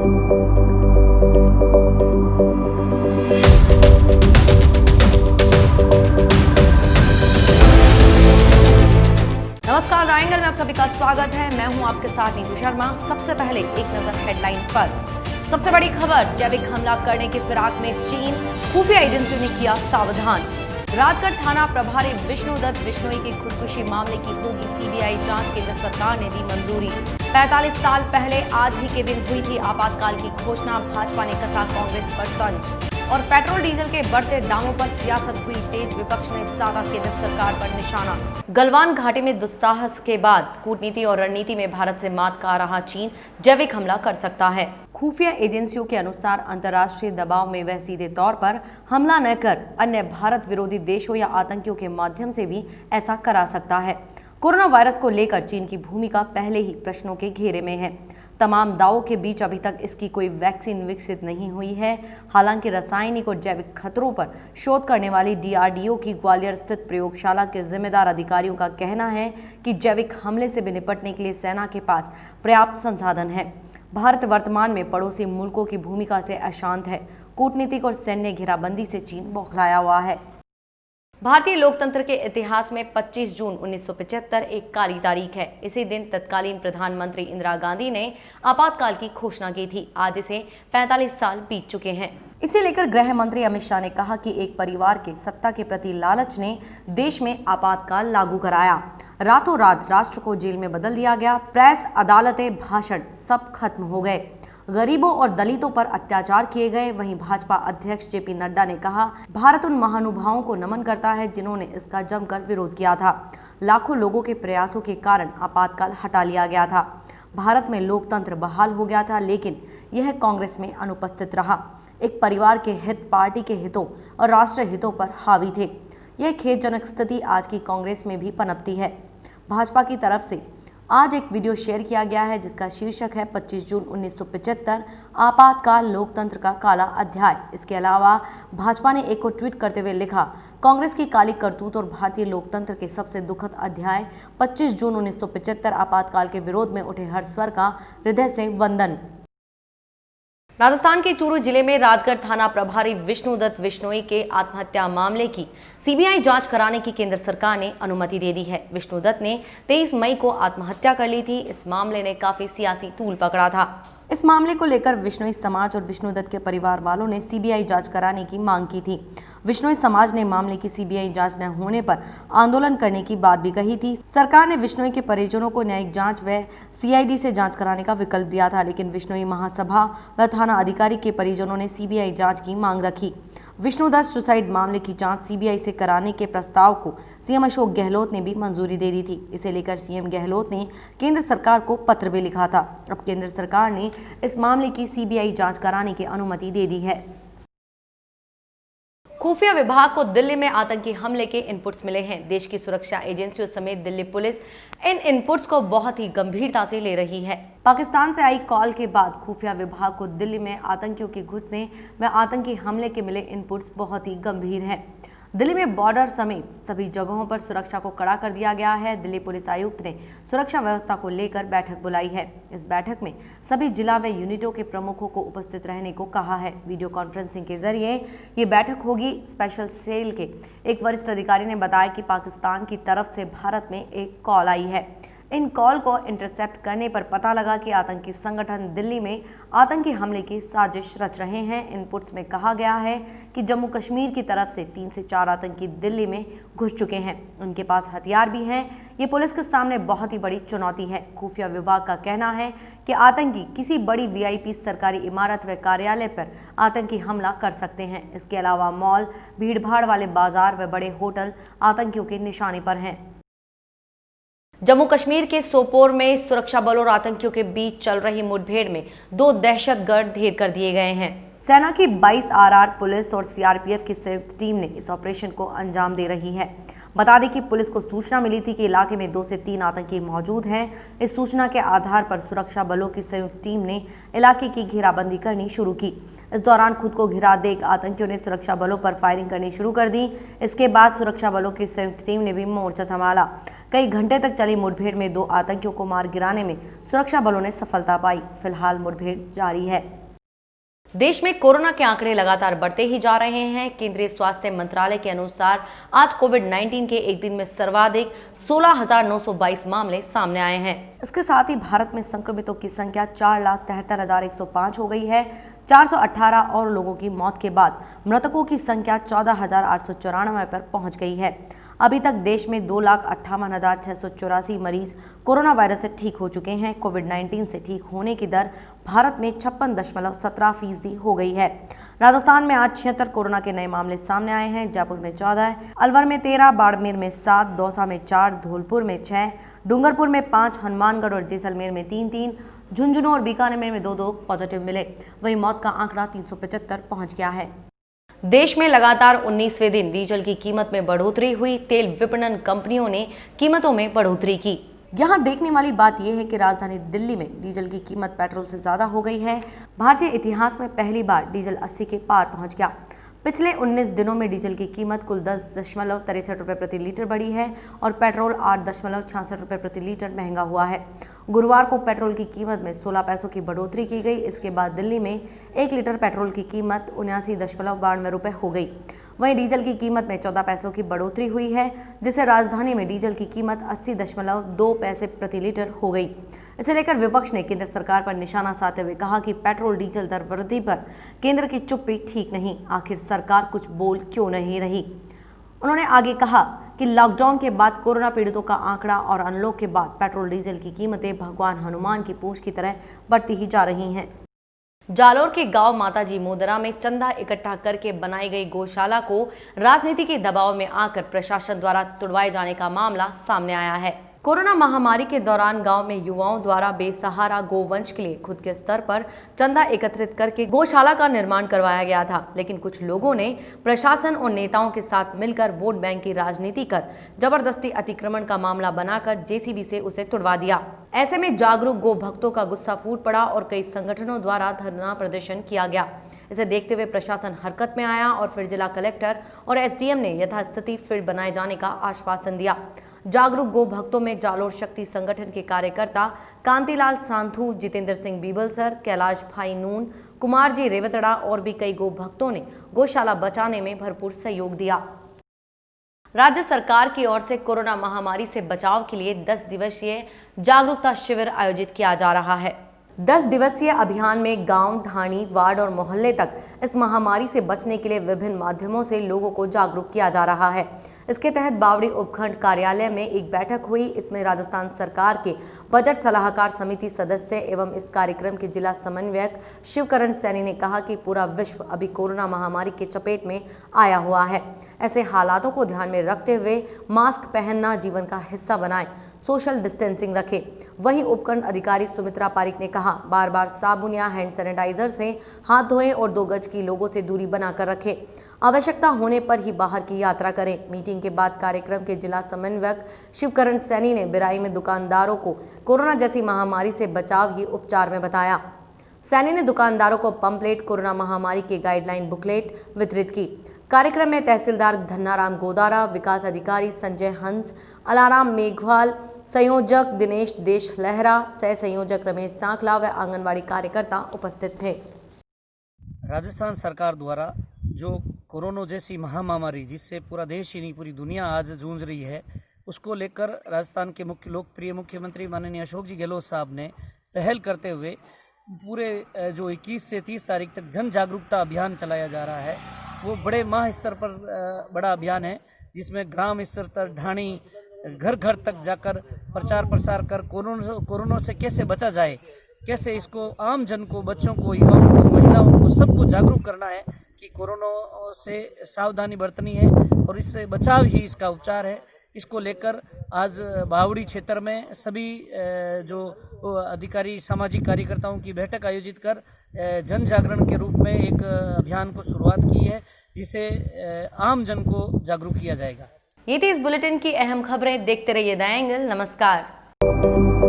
नमस्कार the angle में आप सभी का स्वागत है। मैं हूं आपके साथ नीतू शर्मा। सबसे पहले एक नजर हेडलाइंस पर। सबसे बड़ी खबर, जैविक हमला करने की फिराक में चीन, खुफिया एजेंसियों ने किया सावधान। राजगढ़ थाना प्रभारी विष्णुदत्त बिश्नोई की खुदकुशी मामले की होगी सीबीआई जांच, केंद्र सरकार ने दी मंजूरी। 45 साल पहले आज ही के दिन हुई थी आपातकाल की घोषणा, भाजपा ने कसा कांग्रेस पर तंज। और पेट्रोल डीजल के बढ़ते दामों पर सियासत हुई तेज, विपक्ष ने साधा केंद्र सरकार पर निशाना। गलवान घाटी में दुस्साहस के बाद कूटनीति और रणनीति में भारत से मात खा रहा चीन जैविक हमला कर सकता है। खुफिया एजेंसियों के अनुसार अंतर्राष्ट्रीय दबाव में वह सीधे तौर पर हमला न कर अन्य भारत विरोधी देशों या आतंकियों के माध्यम से भी ऐसा करा सकता है। कोरोना वायरस को लेकर चीन की भूमिका पहले ही प्रश्नों के घेरे में है। तमाम दावों के बीच अभी तक इसकी कोई वैक्सीन विकसित नहीं हुई है। हालांकि रासायनिक और जैविक खतरों पर शोध करने वाली डीआरडीओ की ग्वालियर स्थित प्रयोगशाला के जिम्मेदार अधिकारियों का कहना है कि जैविक हमले से भी निपटने के लिए सेना के पास पर्याप्त संसाधन है। भारत वर्तमान में पड़ोसी मुल्कों की भूमिका से अशांत है। कूटनीतिक और सैन्य घेराबंदी से चीन बौखलाया हुआ है। भारतीय लोकतंत्र के इतिहास में 25 जून 1975 एक काली तारीख है। इसी दिन तत्कालीन प्रधानमंत्री इंदिरा गांधी ने आपातकाल की घोषणा की थी। आज इसे 45 साल बीत चुके हैं। इसे लेकर गृह मंत्री अमित शाह ने कहा कि एक परिवार के सत्ता के प्रति लालच ने देश में आपातकाल लागू कराया। रातों रात राष्ट्र को जेल में बदल दिया गया। प्रेस, अदालतें, भाषण सब खत्म हो गए। गरीबों और दलितों पर अत्याचार किए गए। वहीं भाजपा अध्यक्ष जेपी नड्डा ने कहा, भारत उन महानुभावों को नमन करता है जिन्होंने इसका जमकर विरोध किया था। लाखों लोगों के प्रयासों के कारण आपातकाल हटा लिया गया था। भारत में लोकतंत्र बहाल हो गया था, लेकिन यह कांग्रेस में अनुपस्थित रहा। एक परिवार के हित पार्टी के हितों और राष्ट्र हितों पर हावी थे। यह खेदजनक स्थिति आज की कांग्रेस में भी पनपती है। भाजपा की तरफ से आज एक वीडियो शेयर किया गया है जिसका शीर्षक है 25 जून 1975 आपातकाल लोकतंत्र का काला अध्याय। इसके अलावा भाजपा ने एक को ट्वीट करते हुए लिखा, कांग्रेस की काली करतूत और भारतीय लोकतंत्र के सबसे दुखद अध्याय। 25 जून 1975 आपातकाल के विरोध में उठे हर स्वर का हृदय से वंदन। राजस्थान के चूरू जिले में राजगढ़ थाना प्रभारी विष्णुदत्त बिश्नोई के आत्महत्या मामले की सीबीआई जांच कराने की केंद्र सरकार ने अनुमति दे दी है। विष्णुदत्त ने 23 मई को आत्महत्या कर ली थी। इस मामले ने काफी सियासी तूल पकड़ा था। इस मामले को लेकर विश्नोई समाज और विष्णुदत्त के परिवार वालों ने सीबीआई जांच कराने की मांग की थी। विश्नोई समाज ने मामले की सीबीआई जांच न होने पर आंदोलन करने की बात भी कही थी। सरकार ने विश्नोई के परिजनों को न्यायिक जांच व सीआईडी से जांच कराने का विकल्प दिया था, लेकिन विश्नोई महासभा व थाना अधिकारी के परिजनों ने सीबीआई जांच की मांग रखी। विष्णुदत्त सुसाइड मामले की जांच सीबीआई से कराने के प्रस्ताव को सीएम अशोक गहलोत ने भी मंजूरी दे दी थी। इसे लेकर सीएम गहलोत ने केंद्र सरकार को पत्र भी लिखा था। अब केंद्र सरकार ने इस मामले की सीबीआई जांच कराने की अनुमति दे दी है। खुफिया विभाग को दिल्ली में आतंकी हमले के इनपुट्स मिले हैं। देश की सुरक्षा एजेंसियों समेत दिल्ली पुलिस इन इनपुट्स को बहुत ही गंभीरता से ले रही है। पाकिस्तान से आई कॉल के बाद खुफिया विभाग को दिल्ली में आतंकियों के घुसने व आतंकी हमले के मिले इनपुट्स बहुत ही गंभीर हैं। दिल्ली में बॉर्डर समेत सभी जगहों पर सुरक्षा को कड़ा कर दिया गया है। दिल्ली पुलिस आयुक्त ने सुरक्षा व्यवस्था को लेकर बैठक बुलाई है। इस बैठक में सभी जिला व यूनिटों के प्रमुखों को उपस्थित रहने को कहा है। वीडियो कॉन्फ्रेंसिंग के जरिए ये बैठक होगी। स्पेशल सेल के एक वरिष्ठ अधिकारी ने बताया कि पाकिस्तान की तरफ से भारत में एक कॉल आई है। इन कॉल को इंटरसेप्ट करने पर पता लगा कि आतंकी संगठन दिल्ली में आतंकी हमले की साजिश रच रहे हैं। इनपुट्स में कहा गया है कि जम्मू कश्मीर की तरफ से 3 से 4 आतंकी दिल्ली में घुस चुके हैं। उनके पास हथियार भी हैं। ये पुलिस के सामने बहुत ही बड़ी चुनौती है। खुफिया विभाग का कहना है कि आतंकी किसी बड़ी वीआईपी सरकारी इमारत व कार्यालय पर आतंकी हमला कर सकते हैं। इसके अलावा मॉल, भीड़भाड़ वाले बाजार व बड़े होटल आतंकियों के निशाने पर हैं। जम्मू कश्मीर के सोपोर में सुरक्षा बलों और आतंकियों के बीच चल रही मुठभेड़ में 2 दहशतगर्द ढेर कर दिए गए हैं। सेना की 22 आरआर पुलिस और सीआरपीएफ की संयुक्त टीम ने इस ऑपरेशन को अंजाम दे रही है। बता दें कि पुलिस को सूचना मिली थी कि इलाके में 2 से 3 आतंकी मौजूद हैं। इस सूचना के आधार पर सुरक्षा बलों की संयुक्त टीम ने इलाके की घेराबंदी करनी शुरू की। इस दौरान खुद को घिरा देख आतंकियों ने सुरक्षा बलों पर फायरिंग करनी शुरू कर दी। इसके बाद सुरक्षा बलों की संयुक्त टीम ने भी मोर्चा संभाला। कई घंटे तक चली मुठभेड़ में 2 आतंकियों को मार गिराने में सुरक्षा बलों ने सफलता पाई। फिलहाल मुठभेड़ जारी है। देश में कोरोना के आंकड़े लगातार बढ़ते ही जा रहे हैं। केंद्रीय स्वास्थ्य मंत्रालय के अनुसार आज कोविड-19 के एक दिन में सर्वाधिक 16,922 मामले सामने आए हैं। इसके साथ ही भारत में संक्रमितों की संख्या 4,73,105 हो गई है। 418 और लोगों की मौत के बाद मृतकों की संख्या 14,894 पर पहुंच गई है। अभी तक देश में 2,58,684 मरीज कोरोना वायरस से ठीक हो चुके हैं। कोविड-19 से ठीक होने की दर भारत में 56.17% हो गई है। राजस्थान में आज 76 कोरोना के नए मामले सामने आए हैं। जयपुर में 14, अलवर में 13, बाड़मेर में 7, दौसा में 4, धौलपुर में 6, डूंगरपुर में 5, हनुमानगढ़ और जैसलमेर में 3, झुंझुनू और बीकानेर में 2 पॉजिटिव मिले। वहीं मौत का आंकड़ा 375 पहुंच गया है। देश में लगातार 19वें दिन डीजल की कीमत में बढ़ोतरी हुई। तेल विपणन कंपनियों ने कीमतों में बढ़ोतरी की। यहां देखने वाली बात यह है कि राजधानी दिल्ली में डीजल की कीमत पेट्रोल से ज्यादा हो गई है। भारतीय इतिहास में पहली बार डीजल 80 के पार पहुंच गया। पिछले 19 दिनों में डीजल की कीमत कुल 10.63 रुपये प्रति लीटर बढ़ी है और पेट्रोल 8.66 रुपये प्रति लीटर महंगा हुआ है। गुरुवार को पेट्रोल की कीमत में 16 पैसों की बढ़ोतरी की गई। इसके बाद दिल्ली में 1 लीटर पेट्रोल की कीमत 79.92 रुपये हो गई। वहीं डीजल की कीमत में 14 पैसों की बढ़ोतरी हुई है, जिससे राजधानी में डीजल की कीमत 80.2 पैसे प्रति लीटर हो गई। इसे लेकर विपक्ष ने केंद्र सरकार पर निशाना साधते हुए कहा कि पेट्रोल डीजल दर वृद्धि पर केंद्र की चुप्पी ठीक नहीं, आखिर सरकार कुछ बोल क्यों नहीं रही। उन्होंने आगे कहा कि लॉकडाउन के बाद कोरोना पीड़ितों का आंकड़ा और अनलॉक के बाद पेट्रोल डीजल की कीमतें भगवान हनुमान की पूंछ की तरह बढ़ती ही जा रही हैं। जालोर के गांव माताजी मोदरा में चंदा इकट्ठा करके बनाई गई गौशाला को राजनीति के दबाव में आकर प्रशासन द्वारा तुड़वाए जाने का मामला सामने आया है। कोरोना महामारी के दौरान गांव में युवाओं द्वारा बेसहारा गोवंश के लिए खुद के स्तर पर चंदा एकत्रित करके गौशाला का निर्माण करवाया गया था, लेकिन कुछ लोगों ने प्रशासन और नेताओं के साथ मिलकर वोट बैंक की राजनीति कर जबरदस्ती अतिक्रमण का मामला बनाकर जेसीबी से उसे तुड़वा दिया। ऐसे में जागरूक गो भक्तों का गुस्सा फूट पड़ा और कई संगठनों द्वारा धरना प्रदर्शन किया गया। इसे देखते हुए प्रशासन हरकत में आया और फिर जिला कलेक्टर और एसडीएम ने यथास्थिति फिर बनाए जाने का आश्वासन दिया। जागरूक गो भक्तों में जालोर शक्ति संगठन के कार्यकर्ता कांतिलाल सांथू, जितेंद्र सिंह बीबलसर, कैलाश भाई नून, कुमार जी रेवतड़ा और भी कई गो भक्तों ने गौशाला बचाने में भरपूर सहयोग दिया। राज्य सरकार की ओर से कोरोना महामारी से बचाव के लिए 10 दिवसीय जागरूकता शिविर आयोजित किया जा रहा है। 10 दिवसीय अभियान में गांव, ढाणी, वार्ड और मोहल्ले तक इस महामारी से बचने के लिए विभिन्न माध्यमों से लोगों को जागरूक किया जा रहा है। इसके तहत बावड़ी उपखंड कार्यालय में एक बैठक हुई। इसमें राजस्थान सरकार के बजट सलाहकार समिति सदस्य एवं इस कार्यक्रम के जिला समन्वयक शिवकरण सैनी ने कहा कि पूरा विश्व अभी कोरोना महामारी के चपेट में आया हुआ है। ऐसे हालातों को ध्यान में रखते हुए मास्क पहनना जीवन का हिस्सा बनाएं, सोशल डिस्टेंसिंग रखें। वहीं उपखंड अधिकारी सुमित्रा पारिक ने कहा, बार बार साबुन या हैंड सैनिटाइजर से हाथ धोएं और 2 गज की लोगों से दूरी बनाकर रखें। आवश्यकता होने पर ही बाहर की यात्रा करें। मीटिंग के बाद कार्यक्रम के जिला समन्वयक शिवकरण सैनी ने बिराई में दुकानदारों को कोरोना जैसी महामारी से बचाव ही उपचार में बताया। सैनी ने दुकानदारों को पंपलेट, कोरोना महामारी के गाइडलाइन बुकलेट वितरित की। कार्यक्रम में तहसीलदार धन्नाराम गोदारा, विकास अधिकारी संजय हंस, अलाराम मेघवाल, संयोजक दिनेश देश लहरा, सह संयोजक रमेश सांकला व आंगनबाड़ी कार्यकर्ता उपस्थित थे। राजस्थान सरकार द्वारा जो कोरोना जैसी महामारी जिससे पूरा देश ही नहीं पूरी दुनिया आज जूझ रही है, उसको लेकर राजस्थान के लोकप्रिय मुख्यमंत्री माननीय अशोक जी गहलोत साहब ने पहल करते हुए पूरे जो 21 से 30 तारीख तक जन जागरूकता अभियान चलाया जा रहा है। वो बड़े माह स्तर पर बड़ा अभियान है, जिसमें ग्राम स्तर पर ढाणी घर घर तक जाकर प्रचार प्रसार कर कोरोना से कैसे बचा जाए, कैसे इसको आम जन को, बच्चों को, युवाओं को, महिलाओं को, सबको जागरूक करना है कि कोरोना से सावधानी बरतनी है और इससे बचाव ही इसका उपचार है। इसको लेकर आज बावड़ी क्षेत्र में सभी जो अधिकारी, सामाजिक कार्यकर्ताओं की बैठक आयोजित कर जन जागरण के रूप में एक अभियान को शुरुआत की है, जिसे आम जन को जागरूक किया जाएगा। ये थी इस बुलेटिन की अहम खबरें। देखते रहिए द एंगल। नमस्कार।